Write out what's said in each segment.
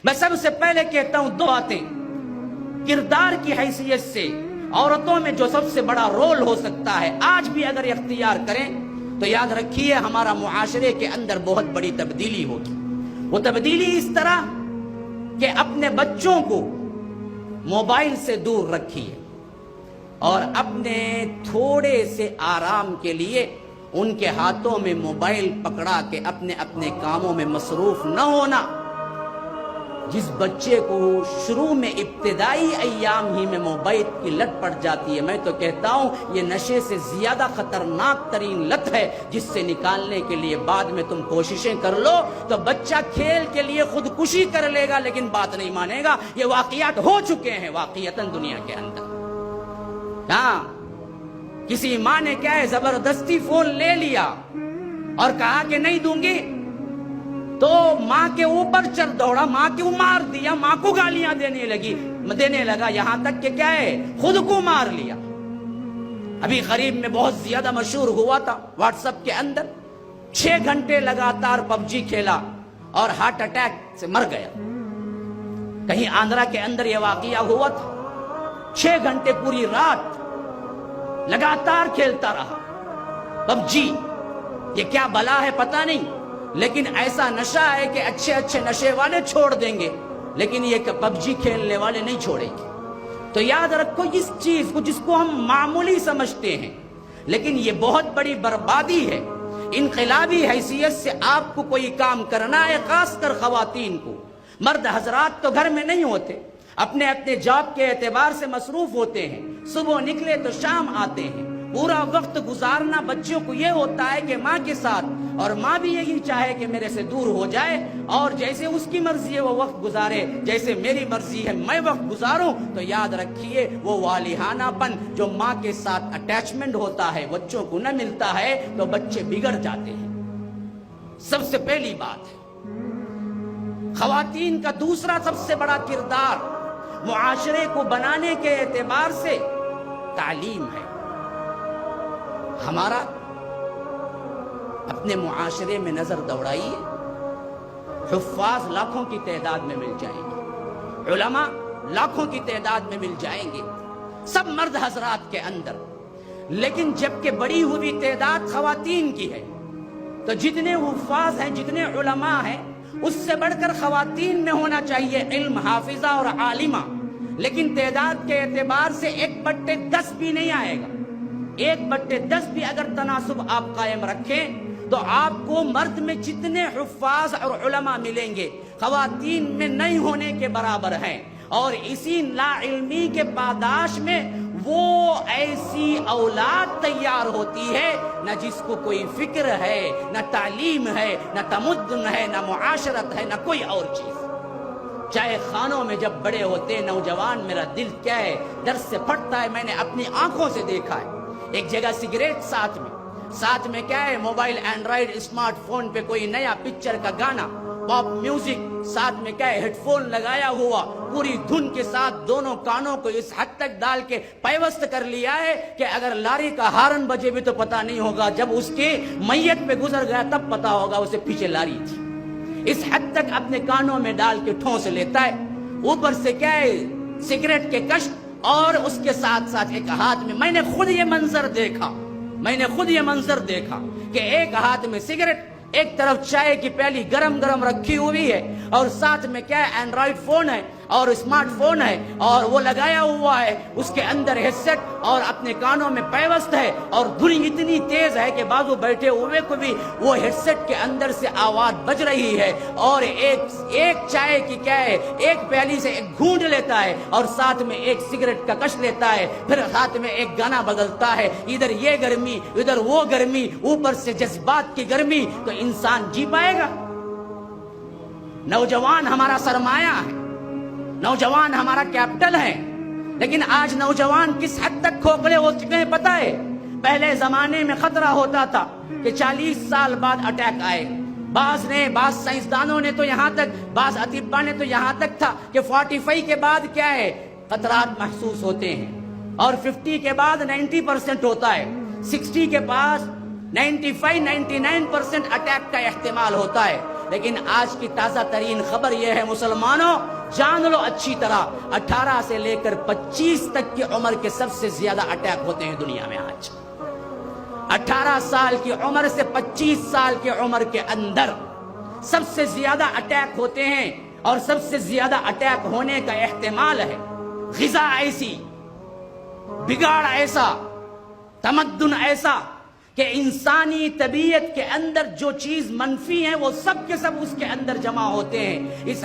میں سب سے پہلے کہتا ہوں دو باتیں کردار کی حیثیت سے عورتوں میں جو سب سے بڑا رول ہو سکتا ہے آج بھی اگر اختیار کریں تو یاد رکھیے ہمارا معاشرے کے اندر بہت بڑی تبدیلی ہوگی. وہ تبدیلی اس طرح کہ اپنے بچوں کو موبائل سے دور رکھیے اور اپنے تھوڑے سے آرام کے لیے ان کے ہاتھوں میں موبائل پکڑا کے اپنے اپنے کاموں میں مصروف نہ ہونا. جس بچے کو شروع میں ابتدائی ایام ہی میں موبائل کی لت پڑ جاتی ہے میں تو کہتا ہوں یہ نشے سے زیادہ خطرناک ترین لت ہے جس سے نکالنے کے لیے بعد میں تم کوششیں کر لو تو بچہ کھیل کے لیے خودکشی کر لے گا لیکن بات نہیں مانے گا. یہ واقعات ہو چکے ہیں واقعتاً دنیا کے اندر. ہاں کسی ماں نے کیا ہے زبردستی فون لے لیا اور کہا کہ نہیں دوں گی تو ماں کے اوپر چڑھ دوڑا, ماں کو مار دیا, ماں کو گالیاں دینے لگا یہاں تک کہ کیا ہے خود کو مار لیا. ابھی قریب میں بہت زیادہ مشہور ہوا تھا واٹس ایپ کے اندر 6 گھنٹے لگاتار پب جی کھیلا اور ہارٹ اٹیک سے مر گیا. کہیں آندھرا کے اندر یہ واقعہ ہوا تھا 6 گھنٹے پوری رات لگاتار کھیلتا رہا پب جی. یہ کیا بلا ہے پتہ نہیں لیکن ایسا نشہ ہے کہ اچھے اچھے نشے والے چھوڑ دیں گے لیکن یہ پب جی کھیلنے والے نہیں چھوڑیں گے. تو یاد رکھو اس چیز کو جس کو ہم معمولی سمجھتے ہیں لیکن یہ بہت بڑی بربادی ہے. انقلابی حیثیت سے آپ کو کوئی کام کرنا ہے خاص کر خواتین کو. مرد حضرات تو گھر میں نہیں ہوتے, اپنے اپنے جاب کے اعتبار سے مصروف ہوتے ہیں, صبح نکلے تو شام آتے ہیں. پورا وقت گزارنا بچوں کو یہ ہوتا ہے کہ ماں کے ساتھ اور ماں بھی یہی چاہے کہ میرے سے دور ہو جائے اور جیسے اس کی مرضی ہے وہ وقت گزارے جیسے میری مرضی ہے میں وقت گزاروں. تو یاد رکھیے وہ والہانہ پن جو ماں کے ساتھ اٹیچمنٹ ہوتا ہے بچوں کو نہ ملتا ہے تو بچے بگڑ جاتے ہیں. سب سے پہلی بات ہے خواتین کا دوسرا سب سے بڑا کردار معاشرے کو بنانے کے اعتبار سے تعلیم ہے. ہمارا اپنے معاشرے میں نظر دوڑائیے, حفاظ لاکھوں کی تعداد میں مل جائیں گے, علماء لاکھوں کی تعداد میں مل جائیں گے, سب مرد حضرات کے اندر. لیکن جبکہ بڑی ہوئی تعداد خواتین کی ہے تو جتنے حفاظ ہیں جتنے علماء ہیں اس سے بڑھ کر خواتین میں ہونا چاہیے علم, حافظہ اور عالمہ. لیکن تعداد کے اعتبار سے 1/10 بھی نہیں آئے گا. 1/10 بھی اگر تناسب آپ قائم رکھیں تو آپ کو مرد میں جتنے حفاظ اور علماء ملیں گے خواتین میں نہیں ہونے کے برابر ہیں. اور اسی لا علمی کے پاداش میں وہ ایسی اولاد تیار ہوتی ہے نہ جس کو کوئی فکر ہے, نہ تعلیم ہے, نہ تمدن ہے, نہ معاشرت ہے, نہ کوئی اور چیز. چاہے خانوں میں جب بڑے ہوتے نوجوان میرا دل کیا ہے در سے پھٹتا ہے. میں نے اپنی آنکھوں سے دیکھا ہے ایک جگہ سگریٹ ساتھ میں کیا ہے موبائل, اینڈرائیڈ, اسمارٹ فون پہ کوئی نیا پکچر کا گانا, پاپ میوزک, ساتھ میں کیا ہے ہیڈ فون لگایا ہوا, پوری دھن کے ساتھ دونوں کانوں کو اس حد تک ڈال کے پیوست کر لیا ہے کہ اگر لاری کا ہارن بجے بھی تو پتا نہیں ہوگا, جب اس کے میت پہ گزر گیا تب پتا ہوگا اسے پیچھے لاری تھی. اس حد تک اپنے کانوں میں ڈال کے ٹھونس لیتا ہے. اوپر سے کیا ہے سگریٹ کے کش اور اس کے ساتھ ساتھ ایک ہاتھ میں میں نے خود یہ منظر دیکھا کہ ایک ہاتھ میں سگریٹ, ایک طرف چائے کی پیالی گرم رکھی ہوئی ہے اور ساتھ میں کیا ہے اینڈرائیڈ فون ہے اور اسمارٹ فون ہے اور وہ لگایا ہوا ہے, اس کے اندر ہیڈ سیٹ اور اپنے کانوں میں پیوست ہے اور دھن اتنی تیز ہے کہ بازو بیٹھے ہوئے کو بھی وہ ہیڈ سیٹ کے اندر سے آواز بج رہی ہے. اور ایک چائے کی کیا ہے ایک پیالی سے ایک گھونٹ لیتا ہے اور ساتھ میں ایک سگریٹ کا کش لیتا ہے, پھر ساتھ میں ایک گانا بدلتا ہے. ادھر یہ گرمی ادھر وہ گرمی, اوپر سے جذبات کی گرمی. تو انسان جی پائے گا؟ نوجوان ہمارا سرمایہ ہے, نوجوان ہمارا کیپٹل ہے. لیکن آج نوجوان کس حد تک کھوکھلے ہو چکے ہیں پتہ ہے؟ پہلے زمانے میں خطرہ ہوتا تھا کہ 40 سال بعد اٹیک آئے. بعض سائنسدانوں نے تو یہاں تک, بعض اطباء نے تو یہاں تک تھا کہ 45 کے بعد کیا ہے خطرات محسوس ہوتے ہیں اور 50 کے بعد 90% ہوتا ہے, 60 کے پاس 95-99% اٹیک کا احتمال ہوتا ہے. لیکن آج کی تازہ ترین خبر یہ ہے مسلمانوں، جان لو اچھی طرح، 18 سے لے کر 25 تک کی عمر کے سب سے زیادہ اٹیک ہوتے ہیں دنیا میں آج۔ 18 سال کی عمر سے 25 سال کی عمر کے اندر سب سے زیادہ اٹیک ہوتے ہیں، اور سب سے زیادہ اٹیک ہونے کا احتمال ہے غذا ایسی، بگاڑ ایسا، تمدن ایسا کہ انسانی طبیعت کے اندر جو چیز منفی ہے وہ سب کے سب اس کے اندر جمع ہوتے ہیں۔ اس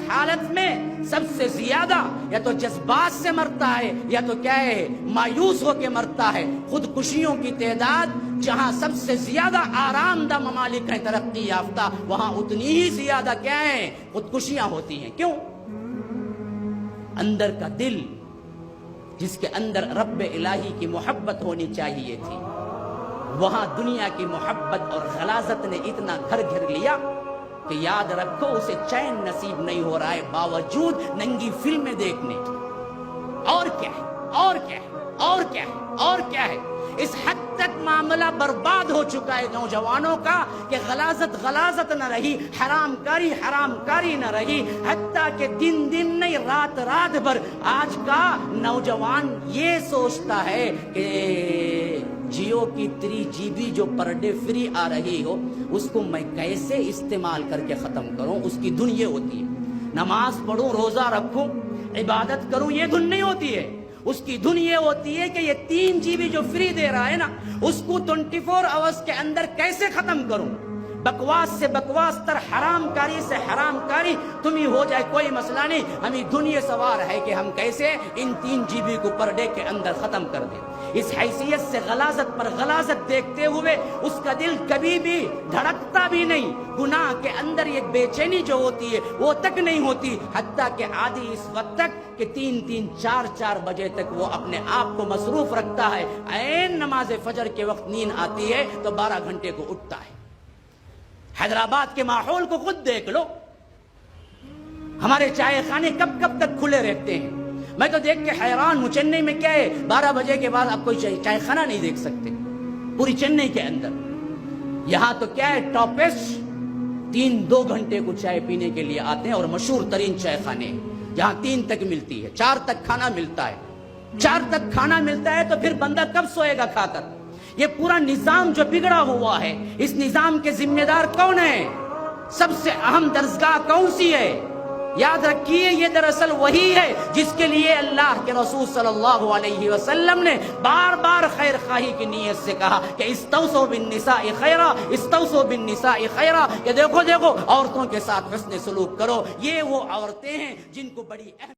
حالت میں سب سے زیادہ یا تو جذبات سے مرتا ہے یا تو کیا ہے مایوس ہو کے مرتا ہے۔ خودکشیوں کی تعداد جہاں سب سے زیادہ آرام دہ ممالک ہیں ترقی یافتہ، وہاں اتنی ہی زیادہ کیا ہے خودکشیاں ہوتی ہیں۔ کیوں؟ اندر کا دل جس کے اندر رب الہی کی محبت ہونی چاہیے تھی، وہاں دنیا کی محبت اور غلاظت نے اتنا گھر گھر لیا کہ یاد رکھو اسے چین نصیب نہیں ہو رہا ہے باوجود ننگی فلمیں دیکھنے کی۔ اور کیا ہے، اور کیا ہے، اور کیا ہے، اور کیا ہے؟ اس حد تک معاملہ برباد ہو چکا ہے نوجوانوں کا کہ غلاظت نہ رہی، حرام کاری نہ رہی، حتیٰ کہ دن نہیں رات بھر آج کا نوجوان یہ سوچتا ہے کہ جیو کی 3 GB جو پر ڈے فری آ رہی ہو اس کو میں کیسے استعمال کر کے ختم کروں، اس کی دھن یہ ہوتی ہے۔ نماز پڑھوں، روزہ رکھوں، عبادت کروں، یہ دھن نہیں ہوتی ہے۔ اس کی دھن یہ ہوتی ہے کہ یہ 3 GB جو فری دے رہا ہے نا، اس کو 24 آورز کے اندر کیسے ختم کروں۔ بکواس سے بکواس تر، حرام کاری سے حرام کاری تم ہی ہو جائے، کوئی مسئلہ نہیں، ہمیں دھن یہ سوار ہے کہ ہم کیسے ان 3 GB کو پر ڈے کے اندر ختم کر دیں۔ اس حیثیت سے غلاظت پر غلاظت دیکھتے ہوئے اس کا دل کبھی بھی دھڑکتا بھی نہیں، گناہ کے اندر یہ بے چینی جو ہوتی ہے وہ تک نہیں ہوتی، حتیٰ کہ عادی اس وقت تک کہ 3 4 بجے تک وہ اپنے آپ کو مصروف رکھتا ہے۔ عین نماز فجر کے وقت نیند آتی ہے تو 12 گھنٹے کو اٹھتا ہے۔ حیدرآباد کے ماحول کو خود دیکھ لو، ہمارے چائے خانے کب تک کھلے رہتے ہیں؟ میں تو دیکھ کے حیران ہوں۔ چنئی میں کیا ہے، 12 بجے کے بعد آپ کوئی چائے خانہ نہیں دیکھ سکتے پوری چنئی کے اندر۔ یہاں تو کیا ہے، ٹاپسٹ 2 گھنٹے کو چائے پینے کے لیے آتے ہیں، اور مشہور ترین چائے خانے جہاں 3 تک ملتی ہے، 4 تک کھانا ملتا ہے۔ 4 تک کھانا ملتا ہے تو پھر بندہ کب سوئے گا کھا کر؟ یہ پورا نظام جو بگڑا ہوا ہے، اس نظام کے ذمہ دار کون ہے؟ سب سے اہم درسگاہ کون سی ہے؟ یاد رکھیے، یہ دراصل وہی ہے جس کے لیے اللہ کے رسول صلی اللہ علیہ وسلم نے بار بار خیر خواہی کی نیت سے کہا کہ استوصوا بالنساء خیرا، استوصوا بالنساء خیرا، کہ دیکھو عورتوں کے ساتھ حسن سلوک کرو۔ یہ وہ عورتیں ہیں جن کو بڑی اہم